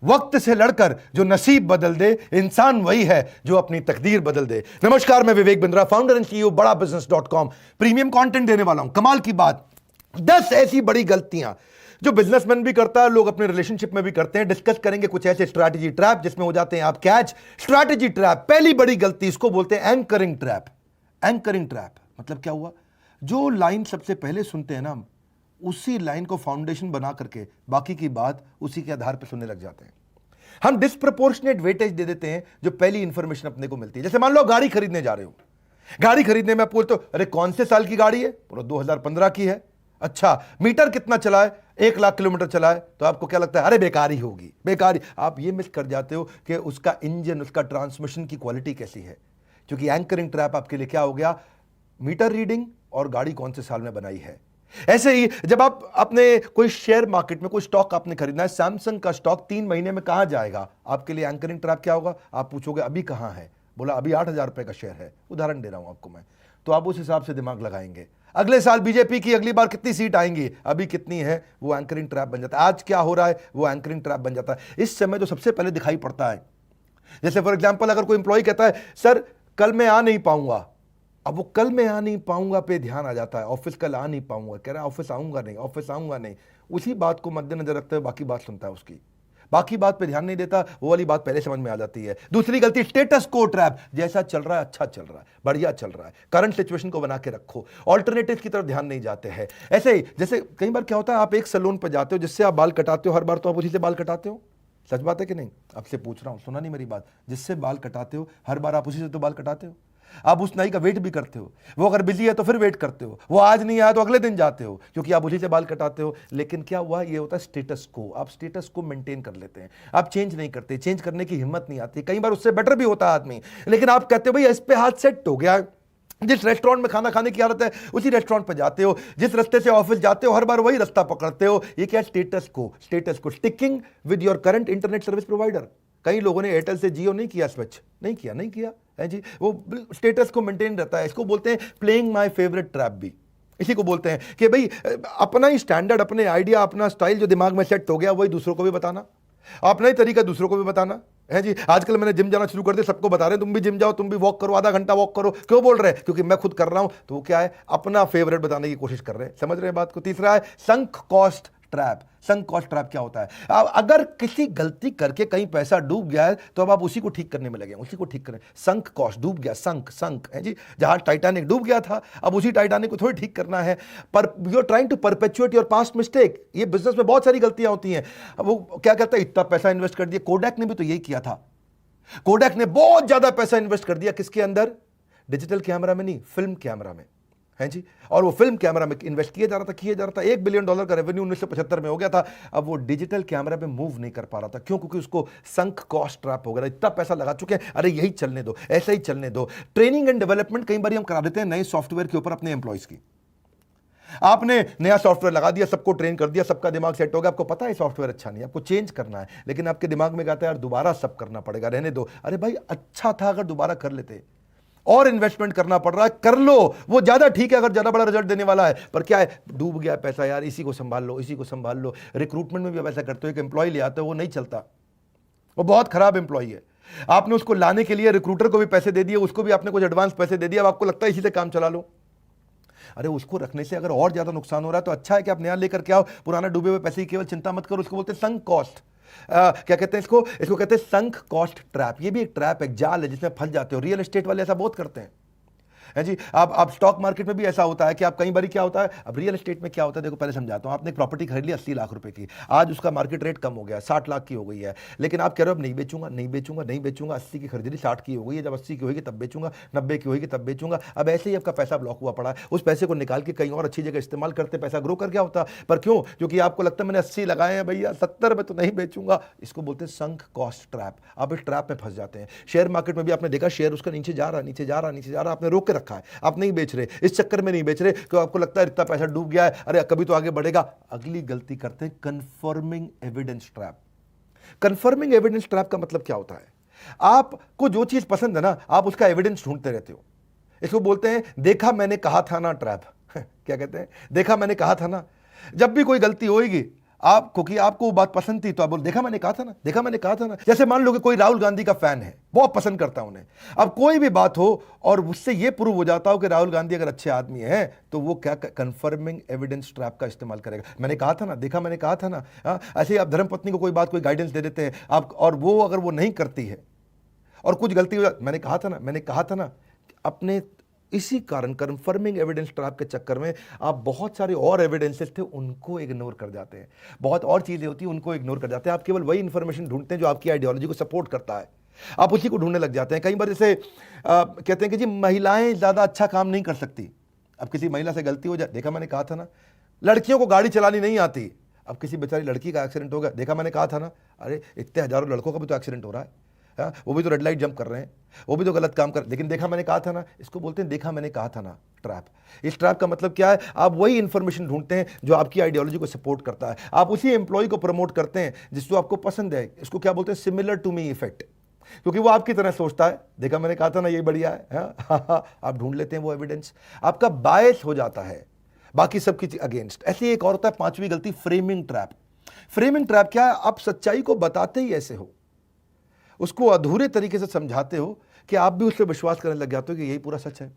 वक्त से लड़कर जो नसीब बदल दे, इंसान वही है जो अपनी तकदीर बदल दे। नमस्कार, मैं Vivek Bindra, founder and CEO बड़ा बिजनेस.com, प्रीमियम कंटेंट देने वाला हूं। कमाल की बात, 10 ऐसी बड़ी गलतियां जो बिजनेसमैन भी करता है, लोग अपने रिलेशनशिप में भी करते हैं। डिस्कस करेंगे कुछ ऐसे स्ट्रैटेजी ट्रैप जिसमें हो जाते हैं आप कैच। स्ट्रैटेजी ट्रैप, पहली बड़ी गलती, इसको बोलते हैं एंकरिंग ट्रैप। एंकरिंग ट्रैप मतलब क्या हुआ? जो लाइन सबसे पहले सुनते हैं ना, उसी लाइन को फाउंडेशन बना करके बाकी की बात उसी के आधार पर सुनने लग जाते हैं। हम डिस्प्रपोर्शनेट वेटेज दे देते हैं जो पहली इंफॉर्मेशन अपने को मिलती है। जैसे मान लो गाड़ी खरीदने जा रहे हो, गाड़ी खरीदने में पूछते हो, अरे कौन से साल की गाड़ी है? बोलो 2015 की है। अच्छा, मीटर कितना चला है? 1 लाख किलोमीटर चला है। तो आपको क्या लगता है? अरे बेकार ही होगी, बेकार ही। आप ये मिस कर जाते हो कि उसका इंजन, उसका ट्रांसमिशन की क्वालिटी कैसी है। क्योंकि एंकरिंग ट्रैप आपके लिए क्या हो गया? मीटर रीडिंग और गाड़ी कौन से साल में बनाई है। ऐसे ही जब आप अपने कोई शेयर मार्केट में कोई स्टॉक आपने खरीदना है, सैमसंग का स्टॉक 3 महीने में कहां जाएगा, आपके लिए एंकरिंग ट्रैप क्या होगा? आप पूछोगे अभी कहां है? बोला अभी 8,000 रुपए का शेयर है, उदाहरण दे रहा हूं आपको मैं। तो आप उस हिसाब से दिमाग लगाएंगे। अगले साल बीजेपी की अगली बार कितनी सीट आएंगी, अभी कितनी है, वो एंकरिंग ट्रैप बन जाता है। आज क्या हो रहा है, वो एंकरिंग ट्रैप बन जाता है। इस समय जो सबसे पहले दिखाई पड़ता है, जैसे फॉर एग्जाम्पल अगर कोई इंप्लॉय कहता है सर कल मैं आ नहीं पाऊंगा, अब वो कल मैं आ नहीं पाऊंगा पे ध्यान आ जाता है। ऑफिस कल आ नहीं पाऊंगा, कह रहा है ऑफिस आऊंगा नहीं, ऑफिस आऊंगा नहीं। उसी बात को मद्देनजर रखते हुए बाकी बात सुनता है उसकी, बाकी बात पे ध्यान नहीं देता, वो वाली बात पहले समझ में आ जाती है। दूसरी गलती, स्टेटस को ट्रैप। जैसा चल रहा है, अच्छा चल रहा है, बढ़िया चल रहा है, करंट सिचुएशन को बना के रखो, ऑल्टरनेटिव की तरफ ध्यान नहीं जाते हैं। ऐसे ही जैसे कई बार क्या होता है, आप एक सैलून पर जाते हो जिससे आप बाल कटाते हो, हर बार तो आप उसी से बाल कटाते हो। सच बात है कि नहीं? आपसे पूछ रहा हूं, सुना नहीं मेरी बात? जिससे बाल कटाते हो हर बार आप उसी से तो बाल कटाते हो। आप उस नाई का वेट भी करते हो, वो अगर बिजी है तो फिर वेट करते हो, वो आज नहीं आया तो अगले दिन जाते हो, क्योंकि आप उसी से बाल कटाते हो। लेकिन क्या हुआ? ये होता है स्टेटस को। आप स्टेटस को मेंटेन कर लेते हैं, आप चेंज नहीं करते, चेंज करने की हिम्मत नहीं आती। कई बार उससे बेटर भी होता है आदमी, लेकिन आप कहते हो भाई इस पे हाथ सेट हो गया। जिस रेस्टोरेंट में खाना खाने की आदत है उसी रेस्टोरेंट पर जाते हो, जिस रास्ते से ऑफिस जाते हो हर बार वही रास्ता पकड़ते हो। ये क्या? स्टेटस को। स्टेटस को। Sticking with your current internet service provider. कई लोगों ने एयरटेल से जियो नहीं किया, स्विच नहीं किया, नहीं किया है जी। वो स्टेटस को मेंटेन रहता है। इसको बोलते हैं प्लेइंग माय फेवरेट ट्रैप भी। इसी को बोलते हैं कि भाई अपना ही स्टैंडर्ड, अपने आइडिया, अपना स्टाइल जो दिमाग में सेट हो गया वही दूसरों को भी बताना, अपना ही तरीका दूसरों को भी बताना है जी। आजकल मैंने जिम जाना शुरू कर दिया, सबको बता रहे हैं तुम भी जिम जाओ, तुम भी वॉक करो, आधा घंटा वॉक करो। क्यों बोल रहे हैं? क्योंकि मैं खुद कर रहा हूं। तो वो क्या है? अपना फेवरेट बताने की कोशिश कर रहे हैं। समझ रहे हैं बात को? तीसरा है sunk cost trap. Sunk cost trap क्या होता है? अब अगर किसी गलती करके कहीं पैसा डूब गया है तो अब आप उसी को ठीक करने में लगे, उसी को ठीक करें। संक कॉस्ट, डूब गया, संक संक है जी। जहाज टाइटैनिक डूब गया था, अब उसी टाइटैनिक को थोड़ी ठीक करना है। पर you are trying to perpetuate your past mistake. ये बिजनेस में बहुत सारी गलतियां होती हैं। अब वो क्या कहता है, इतना पैसा इन्वेस्ट कर दिया। कोडैक ने भी तो यही किया था। कोडैक ने बहुत ज्यादा पैसा इन्वेस्ट कर दिया, किसके अंदर? डिजिटल कैमरा में नहीं, फिल्म कैमरा में है जी। और वो फिल्म कैमरा में इन्वेस्ट किया जा रहा था, $1 बिलियन का रेवेन्यू 1975 में हो गया था। अब वो डिजिटल कैमरा पे मूव नहीं कर पा रहा था। क्यों? क्योंकि उसको संक कॉस्ट ट्रैप हो गया। इतना पैसा लगा चुके हैं, अरे यही चलने दो, ऐसा ही चलने दो। ट्रेनिंग एंड डेवलपमेंट कई बार हम करा देते हैं नए सॉफ्टवेयर के ऊपर अपने एम्प्लॉइज की। आपने नया सॉफ्टवेयर लगा दिया, सबको ट्रेन कर दिया, सबका दिमाग सेट हो गया, आपको पता है सॉफ्टवेयर अच्छा नहीं है, आपको चेंज करना है, लेकिन आपके दिमाग में कहता है यार दोबारा सब करना पड़ेगा, रहने दो। अरे भाई अच्छा था अगर दोबारा कर लेते, और इन्वेस्टमेंट करना पड़ रहा है, कर लो, वो ज्यादा ठीक है अगर ज्यादा बड़ा रिजल्ट देने वाला है। पर क्या है? डूब गया पैसा यार, इसी को संभाल लो, इसी को संभाल लो। रिक्रूटमेंट में भी आप ऐसा करते हो, एक एम्प्लॉय ले आते हो, वो नहीं चलता, वो बहुत खराब एम्प्लॉय है। आपने उसको लाने के लिए रिक्रूटर को भी पैसे दे दिए, उसको भी आपने कुछ एडवांस पैसे दे दिया, अब आपको लगता है इसी से काम चला लो। अरे उसको रखने से अगर और ज्यादा नुकसान हो रहा है तो अच्छा है कि आप नया लेकर के आओ, पुराना डूबे हुए पैसे की केवल चिंता मत करो। उसको बोलते हैं संक कॉस्ट। क्या कहते हैं इसको कहते हैं संक कॉस्ट ट्रैप। ये भी एक ट्रैप है, जाल है जिसमें फंस जाते हो। रियल एस्टेट वाले ऐसा बहुत करते हैं है जी। आप स्टॉक मार्केट में भी ऐसा होता है कि आप कई बार क्या होता है, अब रियल एस्टेट में क्या होता है, देखो पहले समझाता हूं। आपने एक प्रॉपर्टी खरीद ली 80 लाख रुपए की, आज उसका मार्केट रेट कम हो गया, 60 लाख की हो गई है, लेकिन आप कह रहे हो अब नहीं बेचूंगा, नहीं बेचूंगा, नहीं बेचूंगा। 80 की खरीदी, 60 की हो गई है, जब 80 की होगी तब बेचूंगा, 90 की होगी तब बेचूंगा। अब ऐसे ही आपका पैसा ब्लॉक हुआ पड़ा है, उस पैसे को निकाल के कहीं और अच्छी जगह इस्तेमाल करते, पैसा ग्रो कर गया होता। पर क्यों? क्योंकि आपको लगता है मैंने 80 लगाए हैं भैया, 70 में तो नहीं बेचूंगा। इसको बोलते हैं संक कॉस्ट ट्रैप। आप इस ट्रैप में फंस जाते हैं। शेयर मार्केट में भी आपने देखा, शेयर उसका नीचे जा रहा, नीचे जा रहा, नीचे जा रहा, आपने रोक के रखा है, आप नहीं बेच रहे, इस चक्कर में नहीं बेच रहे क्योंकि आपको लगता है इतना पैसा डूब गया है, अरे कभी तो आगे बढ़ेगा। अगली गलती करते हैं confirming evidence trap. Confirming evidence trap का मतलब क्या होता है? आपको जो चीज पसंद है ना, आप उसका एविडेंस ढूंढते रहते हो। इसको बोलते हैं देखा मैंने कहा था ना ट्रैप। क्या कहते हैं? देखा मैंने कहा था ना। जब भी कोई गलती होगी आप क्योंकि आपको वो बात पसंद थी तो आप बोल देखा मैंने कहा था ना, देखा मैंने कहा था ना। जैसे मान लो कि कोई राहुल गांधी का फैन है, बहुत पसंद करता है उन्हें, अब कोई भी बात हो और उससे ये प्रूव हो जाता हो कि राहुल गांधी अगर अच्छे आदमी हैं तो वो क्या कंफर्मिंग एविडेंस ट्रैप का इस्तेमाल करेगा। मैंने कहा था ना, देखा मैंने कहा था ना। ऐसे ही आप धर्मपत्नी को कोई बात, कोई गाइडेंस दे देते हैं आप, और वो अगर वो नहीं करती है और कुछ गलती हो जाती, मैंने कहा था ना, मैंने कहा था ना। अपने इसी कारण कंफर्मिंग एविडेंस ट्रैप के चक्कर में आप बहुत सारे और एविडेंसेस थे उनको इग्नोर कर जाते हैं, बहुत और चीजें होती हैं उनको इग्नोर कर जाते हैं। आप केवल वही इंफॉर्मेशन ढूंढते हैं जो आपकी आइडियोलॉजी को सपोर्ट करता है, आप उसी को ढूंढने लग जाते हैं। कई बार जैसे कहते हैं कि जी महिलाएं ज्यादा अच्छा काम नहीं कर सकती। अब किसी महिला से गलती हो जाए, देखा मैंने कहा था ना। लड़कियों को गाड़ी चलानी नहीं आती, अब किसी बेचारी लड़की का एक्सीडेंट हो गया, देखा मैंने कहा था ना। अरे इतने हजारों लड़कों का भी तो एक्सीडेंट हो रहा है, वो भी तो रेड लाइट जंप कर रहे हैं, वो भी तो गलत काम कर, लेकिन देखा मैंने कहा था ना। इसको बोलते हैं देखा मैंने कहा था ना ट्रैप। इस ट्रैप का मतलब क्या है, आप वही इंफॉर्मेशन ढूंढते हैं जो आपकी आइडियोलॉजी को सपोर्ट करता है, आप उसी एम्प्लॉय को प्रमोट करते हैं जिसको आपको पसंद है। इसको क्या बोलते हैं, सिमिलर टू मी इफेक्ट, क्योंकि वो आपकी तरह सोचता है। देखा मैंने कहा था ना, ये बढ़िया है। आप ढूंढ लेते हैं वो एविडेंस, आपका बायस हो जाता है बाकी सबकी अगेंस्ट। ऐसी एक और होता है पांचवी गलती, फ्रेमिंग ट्रैप। फ्रेमिंग ट्रैप क्या है, आप सच्चाई को बताते ही ऐसे हो, उसको अधूरे तरीके से समझाते हो कि आप भी उस पर विश्वास करने लग जाते हो कि यही पूरा सच है।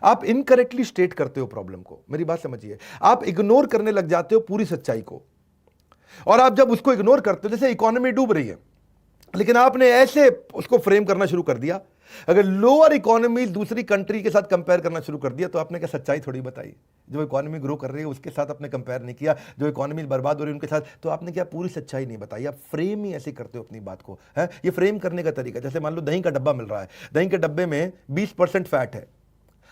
आप इनकरेक्टली स्टेट करते हो प्रॉब्लम को, मेरी बात समझिए। आप इग्नोर करने लग जाते हो पूरी सच्चाई को, और आप जब उसको इग्नोर करते हो, जैसे इकोनॉमी डूब रही है, लेकिन आपने ऐसे उसको फ्रेम करना शुरू कर दिया, अगर लोअर इकोनॉमी दूसरी कंट्री के साथ कंपेयर करना शुरू कर दिया तो आपने क्या सच्चाई थोड़ी बताई। जो इकोनॉमी ग्रो कर रही है उसके साथ आपने कंपेयर नहीं किया, जो इकोनॉमी बर्बाद हो रही है उनके साथ, तो आपने क्या पूरी सच्चाई नहीं बताई। आप फ्रेम ही ऐसे करते हो अपनी बात को, है ये फ्रेम करने का तरीका। जैसे मान लो दही का डब्बा मिल रहा है, दही के डब्बे में 20% फैट है,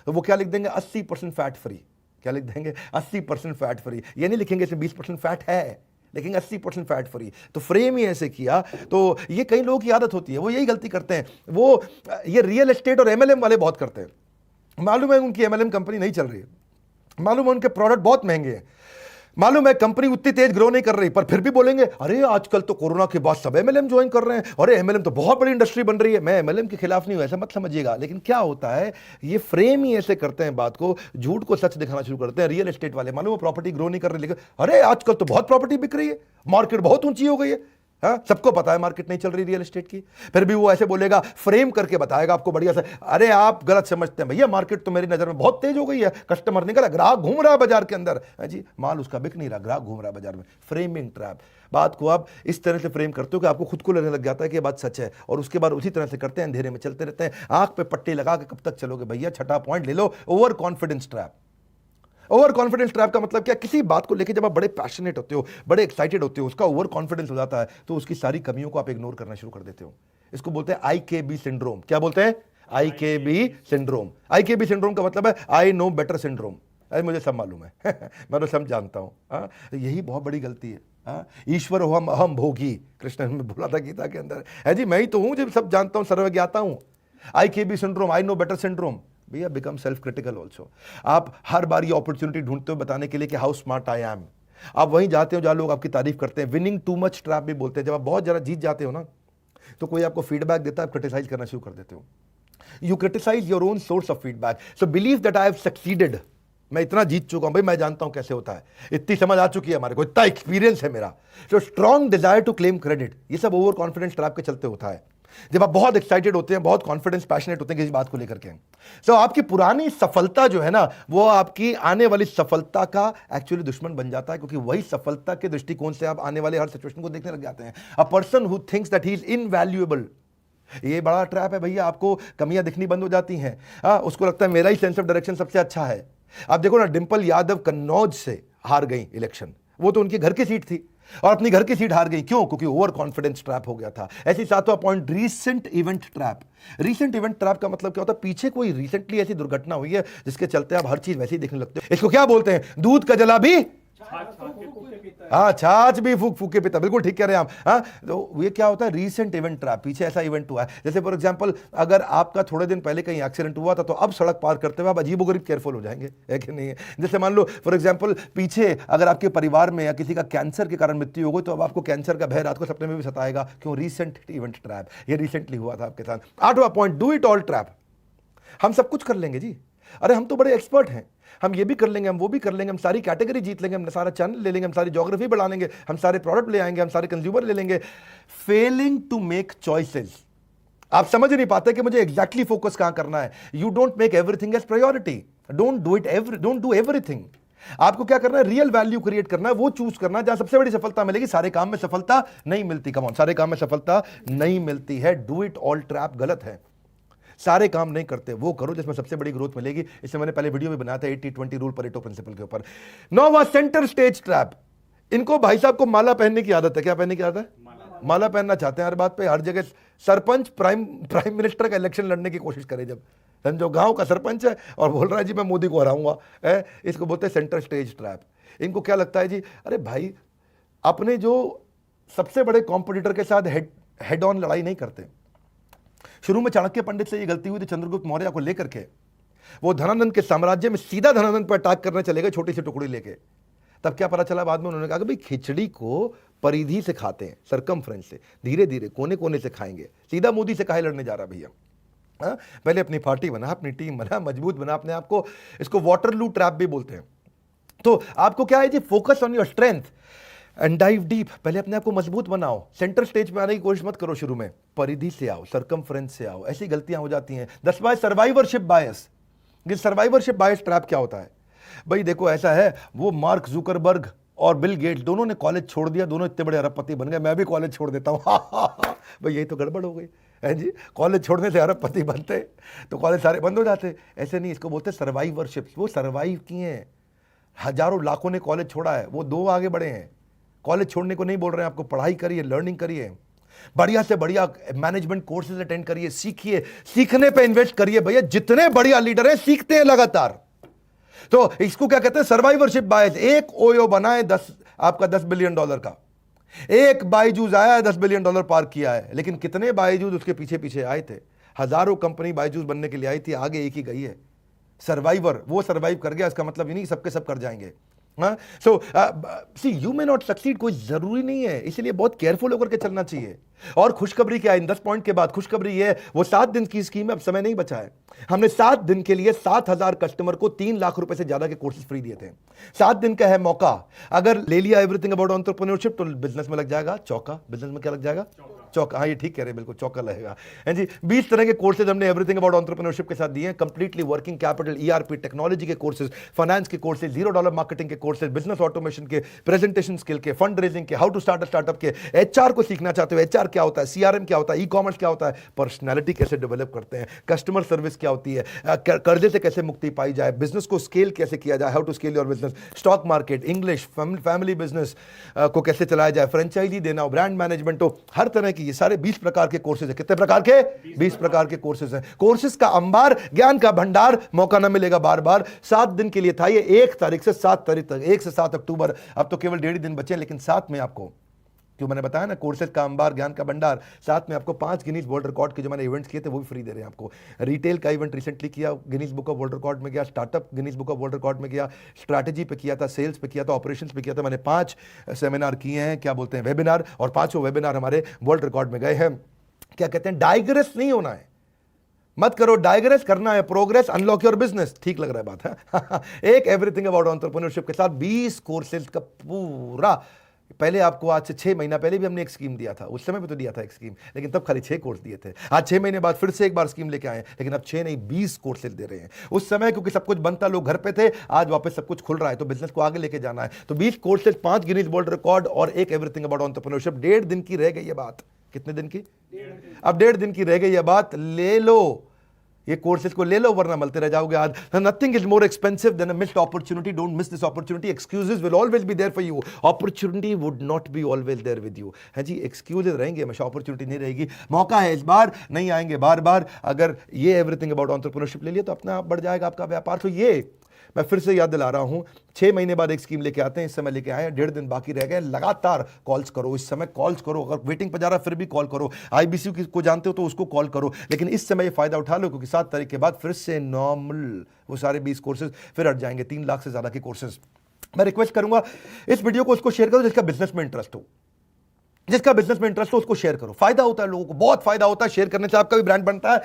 तो वो क्या लिख देंगे, 80% फैट फ्री। क्या लिख देंगे, 80% फैट फ्री। ये नहीं लिखेंगे इसमें 20% फैट है, लेकिन 80% फैट फ्री। तो फ्रेम ही ऐसे किया। तो ये कई लोगों की आदत होती है, वो यही गलती करते हैं। वो ये रियल एस्टेट और एमएलएम वाले बहुत करते हैं। मालूम है उनकी एमएलएम कंपनी नहीं चल रही है, मालूम है उनके प्रोडक्ट बहुत महंगे हैं, मालूम है कंपनी उतनी तेज ग्रो नहीं कर रही, पर फिर भी बोलेंगे अरे आजकल तो कोरोना के बाद सब एमएलएम ज्वाइन कर रहे हैं, अरे एमएलएम तो बहुत बड़ी इंडस्ट्री बन रही है। मैं एमएलएम के खिलाफ नहीं हूं, ऐसा मत समझिएगा, लेकिन क्या होता है, ये फ्रेम ही ऐसे करते हैं बात को, झूठ को सच दिखाना शुरू करते हैं। रियल एस्टेट वाले मालूम है प्रॉपर्टी ग्रो नहीं कर रही, लेकिन अरे आजकल तो बहुत प्रॉपर्टी बिक रही है, मार्केट बहुत ऊंची हो गई है। हाँ, सबको पता है मार्केट नहीं चल रही रियल एस्टेट की, फिर भी वो ऐसे बोलेगा, फ्रेम करके बताएगा आपको बढ़िया से। अरे आप गलत समझते हैं भैया, मार्केट तो मेरी नजर में बहुत तेज हो गई है, कस्टमर निकला, ग्राहक घूम रहा है बाजार के अंदर, है जी, माल उसका बिक नहीं रहा, ग्राहक घूम रहा है बाजार में। Framing trap. बात को आप इस तरह से फ्रेम करते हो कि आपको खुद को लगने लग जाता है कि ये बात सच है, और उसके बाद उसी तरह से करते हैं, अंधेरे में चलते रहते हैं। आंख पे पट्टी लगा के कब तक चलोगे भैया, छठा पॉइंट ले लो, over confidence trap. Over confidence trap का मतलब क्या, किसी बात को लेकर जब आप बड़े पैशनेट होते हो, बड़े एक्साइटेड होते हो, उसका ओवर कॉन्फिडेंस हो जाता है, तो उसकी सारी कमियों को आप इग्नोर करना शुरू कर देते हो। इसको बोलते हैं IKB सिंड्रोम। क्या बोलते हैं, IKB सिंड्रोम। IKB सिंड्रोम का मतलब है आई नो बेटर सिंड्रोम। अरे मुझे सब मालूम है मैं तो सब जानता हूँ। यही बहुत बड़ी गलती है। ईश्वर हो हम अहम भोगी, कृष्ण ने बोला था गीता के अंदर, है जी, मैं ही तो हूँ जब सब जानता हूँ, सर्वज्ञाता हूँ। IKB syndrome, I know better syndrome. भैया बिकम सेल्फ क्रिटिकल ऑल्सो। आप हर बार ये अपॉर्चुनिटी ढूंढते हो बताने के लिए कि हाउ स्मार्ट आई एम। आप वहीं जाते हो जहां लोग आपकी तारीफ करते हैं। विनिंग टू मच ट्रैप भी बोलते हैं। जब आप बहुत ज़्यादा जीत जाते हो ना, तो कोई आपको फीडबैक देता है, आप क्रिटिसाइज करना शुरू कर देते हो। You criticise your own source of feedback. So believe that I have succeeded. मैं इतना जीत चुका हूं भाई, मैं जानता हूं कैसे होता है, इतनी समझ आ चुकी है हमारे को, इतना एक्सपीरियंस है मेरा। So strong desire to claim credit, ये सब ओवर कॉन्फिडेंस ट्रैप के चलते होता है। जब आप बहुत एक्साइटेड होते हैं, बहुत कॉन्फिडेंस पैशनेट होते हैं किसी बात को लेकर के, तो आपकी पुरानी सफलता जो है ना, वो आपकी आने वाली सफलता का एक्चुअली दुश्मन बन जाता है, क्योंकि वही सफलता के दृष्टिकोण से आप आने वाले हर सिचुएशन को देखने लग जाते हैं। A person who thinks that he is invaluable, ये बड़ा ट्रैप है भैया। आपको कमियां दिखनी बंद हो जाती हैं। उसको लगता है मेरा ही सेंस ऑफ डायरेक्शन सबसे अच्छा है। आप देखो ना, डिंपल यादव कन्नौज से हार गई इलेक्शन, वो तो उनके घर की सीट थी, और अपनी घर की सीट हार गई। क्यों? क्योंकि ओवर कॉन्फिडेंस ट्रैप हो गया था। ऐसी सातवां point, recent event trap. Recent event trap का मतलब क्या होता है, पीछे कोई रिसेंटली ऐसी दुर्घटना हुई है जिसके चलते आप हर चीज वैसे ही देखने लगते हो। इसको क्या बोलते हैं, दूध का जला भी, हाँ, छाछ भी फूक फूक के पीता। बिल्कुल ठीक कह रहे हैं आप। हाँ, तो ये क्या होता है, रीसेंट इवेंट ट्रैप। पीछे ऐसा इवेंट हुआ है, जैसे फॉर एग्जांपल अगर आपका थोड़े दिन पहले कहीं एक्सीडेंट हुआ था, तो अब सड़क पार करते हुए आप अजीबोगरीब केयरफुल हो जाएंगे, है कि नहीं है? जैसे मान लो फॉर एग्जांपल पीछे अगर आपके परिवार में या किसी का कैंसर के कारण मृत्यु हो गई, तो अब आपको कैंसर का भय रात को सपने में भी सताएगा। क्यों? Recent event trap. ये रिसेंटली हुआ था आपके साथ। आठवां point, do it all trap. हम सब कुछ कर लेंगे जी, अरे हम तो बड़े एक्सपर्ट हैं, हम ये भी कर लेंगे, हम वो भी कर लेंगे, हम सारी कैटेगरी जीत लेंगे, हम सारा चैनल ले लेंगे, हम सारी ज्योग्राफी बढ़ा लेंगे, हम सारे प्रोडक्ट ले आएंगे, हम सारे कंज्यूमर ले लेंगे। फेलिंग टू मेक चॉइसेस, आप समझ नहीं पाते कि मुझे एग्जैक्टली फोकस कहां करना है। You don't make everything as priority, don't do everything. आपको क्या करना है, रियल वैल्यू क्रिएट करना है, वो चूज करना है जहां सबसे बड़ी सफलता मिलेगी। सारे काम में सफलता नहीं मिलती, कम ऑन, सारे काम में सफलता नहीं मिलती है। डू इट ऑल ट्रैप गलत है, सारे काम नहीं करते, वो करो जिसमें सबसे बड़ी ग्रोथ मिलेगी। इससे मैंने पहले वीडियो भी बनाया था 80-20 रूल, परेटो प्रिंसिपल के ऊपर। नौवां, सेंटर स्टेज ट्रैप। इनको भाई साहब को माला पहनने की आदत है। क्या पहनने की आदत है? माला पहनना चाहते हैं हर बात पे, हर जगह। सरपंच प्राइम मिनिस्टर का इलेक्शन लड़ने की कोशिश करे, जब समझो गांव का सरपंच है और बोल रहा है जी मैं मोदी को हराऊंगा, इसको बोलते हैं सेंटर स्टेज ट्रैप। इनको क्या लगता है जी, अरे भाई अपने जो सबसे बड़े कॉम्पिटिटर के साथ हेड ऑन लड़ाई नहीं करते। शुरू में चाणक्य पंडित से ये गलती हुई थी चंद्रगुप्त मौर्य को लेकर के। वो धनानंद के साम्राज्य में सीधा धनानंद पर अटैक करने चले गए, छोटी सी टुकड़ी लेके। तब क्या पता चला बाद में, उन्होंने कहा कि भाई खिचड़ी को परिधि से खाते हैं, सरकमफ्रेंस से, धीरे धीरे कोने कोने से खाएंगे, सीधा मोदी से काहे लड़ने जा रहा भैया। पहले अपनी पार्टी बना, अपनी टीम बना, मजबूत बना अपने आप को। इसको वाटरलू ट्रैप भी बोलते हैं। तो आपको क्या है जी, focus on your strength and dive deep. पहले अपने आप को मजबूत बनाओ, सेंटर स्टेज पे आने की कोशिश मत करो शुरू में, परिधि से आओ, सरकमफ्रेंस से आओ। ऐसी गलतियां हो जाती हैं। 10वां, सर्वाइवरशिप बायस। ये सर्वाइवरशिप बायस ट्रैप क्या होता है भाई? देखो ऐसा है, वो मार्क जुकरबर्ग और बिल गेट्स दोनों ने कॉलेज छोड़ दिया, दोनों इतने बड़े अरबपति बन गए, मैं भी कॉलेज छोड़ देता हूँ। भाई यही तो गड़बड़ हो गई है जी। कॉलेज छोड़ने से अरबपति बनते तो कॉलेज सारे बंद हो जाते। ऐसे नहीं, इसको बोलते सर्वाइवरशिप। वो सर्वाइव किए हैं, हजारों लाखों ने कॉलेज छोड़ा है, वो 2 आगे बढ़े हैं। कॉलेज छोड़ने को नहीं बोल रहे हैं आपको, पढ़ाई करिए, लर्निंग करिए, बढ़िया से बढ़िया मैनेजमेंट कोर्सेज अटेंड करिए, सीखिए, सीखने पे इन्वेस्ट करिए। भैया जितने बढ़िया लीडर हैं सीखते हैं लगातार। तो इसको क्या कहते हैं, सर्वाइवरशिप बायस। एक ओयो बनाए आपका $10 बिलियन का, एक बायजूस आया है $10 बिलियन पार किया है, लेकिन कितने बायजूस उसके पीछे पीछे आए थे? हजारों कंपनी बायजूस बनने के लिए आई थी, आगे एक ही गई है। सर्वाइवर, वो सर्वाइव कर गया, इसका मतलब ये नहीं सबके सब कर जाएंगे। सो सी यू मे नॉट सक्सीड, कोई जरूरी नहीं है, इसलिए बहुत केयरफुल होकर के चलना चाहिए। और खुशखबरी क्या है इन 10 पॉइंट के बाद? खुशखबरी ये है, वो 7 दिन की स्कीम है, अब समय नहीं बचा है। हमने 7 दिन के लिए 7,000 कस्टमर को 3 लाख रुपए से ज्यादा के कोर्सेज फ्री दिए थे। 7 दिन का है मौका, अगर ले लिया एवरीथिंग अबाउट एंटरप्रेन्योरशिप तो बिजनेस में लग जाएगा चौका। बिजनेस में क्या लग जाएगा? चौका। हाँ ये ठीक कह रहे हैं, बिल्कुल चौका लगेगा। जी 20 तरह के कोर्सेज हमने एवरीथिंग अबाउट एंटरप्रेन्योरशिप के साथ दिए हैं। Completely working capital, ERP, technology के कोर्सेज, फाइनेंस के कोर्सेज, $0 मार्केटिंग के कोर्सेज, बिजनेस ऑटोमेशन के, प्रेजेंटेशन स्किल के, फंड रेजिंग के, how to start a startup के, एचआर को सीखना चाहते हो, एचआर क्या होता है, सीआरएम क्या होता है, ई कॉमर्स क्या होता है, पर्सनैलिटी कैसे डेवलप करते हैं, कस्टमर सर्विस क्या होती है, कर्जे से कैसे मुक्ति पाई जाए, बिजनेस को स्केल कैसे किया जाए, how to scale your business, stock market, English, family business को कैसे चलाया जाए, फ्रेंचाइजी देना हो, ब्रांड मैनेजमेंट हो, हर तरह की, ये सारे 20 प्रकार के कोर्सेज है। कितने प्रकार के? 20 प्रकार के कोर्सेज हैं। कोर्सेज का अंबार, ज्ञान का भंडार, मौका ना मिलेगा बार बार। 7 दिन के लिए था ये, 1 तारीख से 7 तारीख तक, 1 से 7 अक्टूबर। अब तो केवल 1.5 दिन बचे, लेकिन साथ में आपको, क्यों मैंने बताया ना, कोर्सेज का अंबार, ज्ञान का भंडार, साथ में आपको 5 गिनीज वर्ल्ड रिकॉर्ड के जो मैंने इवेंट्स किए थे वो भी फ्री दे रहे हैं आपको। रिटेल का इवेंट रिसेंटली किया, Guinness book of world record में गया, startup Guinness book of world record में गया, स्ट्रैटेजी पे किया था, सेल्स पे किया था, ऑपरेशंस पे किया था। मैंने 5 सेमिनार किए हैं, क्या बोलते हैं, वेबिनार, और 5 वेबिनार हमारे वर्ल्ड रिकॉर्ड में गए हैं। क्या कहते हैं, डाइग्रेस नहीं होना है, मत करो, डाइग्रेस करना है, प्रोग्रेस, अनलॉक योर बिजनेस। ठीक लग रहा है बात है? एक एवरीथिंग अबाउट एंटरप्रेन्योरशिप के साथ 20 कोर्सेज का पूरा। पहले आपको आज से 6 महीना पहले भी हमने एक स्कीम दिया था, उस समय भी तो दिया था एक स्कीम, लेकिन तब खाली 6 कोर्स दिए थे। आज 6 महीने बाद फिर से एक बार स्कीम लेके आए, लेकिन अब 6 नहीं 20 कोर्सेज दे रहे हैं। उस समय क्योंकि सब कुछ बनता, लोग घर पे थे, आज वापस सब कुछ खुल रहा है, तो बिजनेस को आगे लेके जाना है। तो 20 कोर्सेज, 5 गिनीज वर्ल्ड रिकॉर्ड और एक एवरीथिंग अबाउट एंटरप्रेन्योरशिप। 1.5 दिन की रह गई है बात। कितने दिन की? अब 1.5 दिन की रह गई है बात। ले लो ये कोर्सेज को, ले लो, वरना मलते रह जाओगे। आज nothing is more expensive than a missed opportunity. Don't miss this opportunity. Excuses will always be there for you, opportunity would not be always there with you. है जी, एक्सक्यूजेस रहेंगे हमेशा, अपॉर्चुनिटी नहीं रहेगी। मौका है इस बार, नहीं आएंगे बार बार। अगर ये एवरीथिंग अबाउट एंटरप्रेन्योरशिप ले लिया तो अपना आप बढ़ जाएगा आपका व्यापार। तो ये मैं फिर से याद दिला रहा हूं, 6 महीने बाद एक स्कीम लेके आते हैं, इस समय लेके आए हैं, 1.5 दिन बाकी रह गए। लगातार कॉल्स करो, इस समय कॉल्स करो, अगर वेटिंग पर जा रहा फिर भी कॉल करो, आईबीसी को जानते हो तो उसको कॉल करो, लेकिन इस समय ये फायदा उठा लो, क्योंकि 7 तारीख के बाद फिर से नॉर्मल वो सारे 20 कोर्सेज फिर हट जाएंगे, 3 लाख से ज्यादा के कोर्सेज। मैं रिक्वेस्ट करूंगा इस वीडियो को उसको शेयर करो जिसका बिजनेस में इंटरेस्ट हो, जिसका बिजनेस में इंटरेस्ट हो उसको शेयर करो। फायदा होता है लोगों को, बहुत फायदा होता है, शेयर करने से आपका भी ब्रांड बनता है।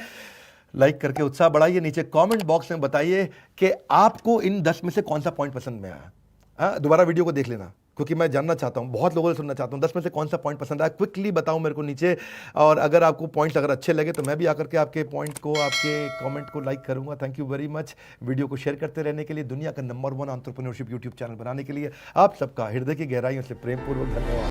लाइक करके उत्साह बढ़ाइए। नीचे कमेंट बॉक्स में बताइए कि आपको इन 10 में से कौन सा पॉइंट पसंद में आया। हाँ, दोबारा वीडियो को देख लेना, क्योंकि मैं जानना चाहता हूँ, बहुत लोगों से सुनना चाहता हूँ 10 में से कौन सा पॉइंट पसंद आया। क्विकली बताओ मेरे को नीचे। और अगर आपको पॉइंट्स अगर अच्छे लगे तो मैं भी आकर के आपके पॉइंट को, आपके कमेंट को लाइक करूंगा। Thank you very much. Video को शेयर करते रहने के लिए, दुनिया का नंबर 1 एंटरप्रेन्योरशिप यूट्यूब चैनल बनाने के लिए आप सबका हृदय की गहराइयों से प्रेमपूर्वक धन्यवाद।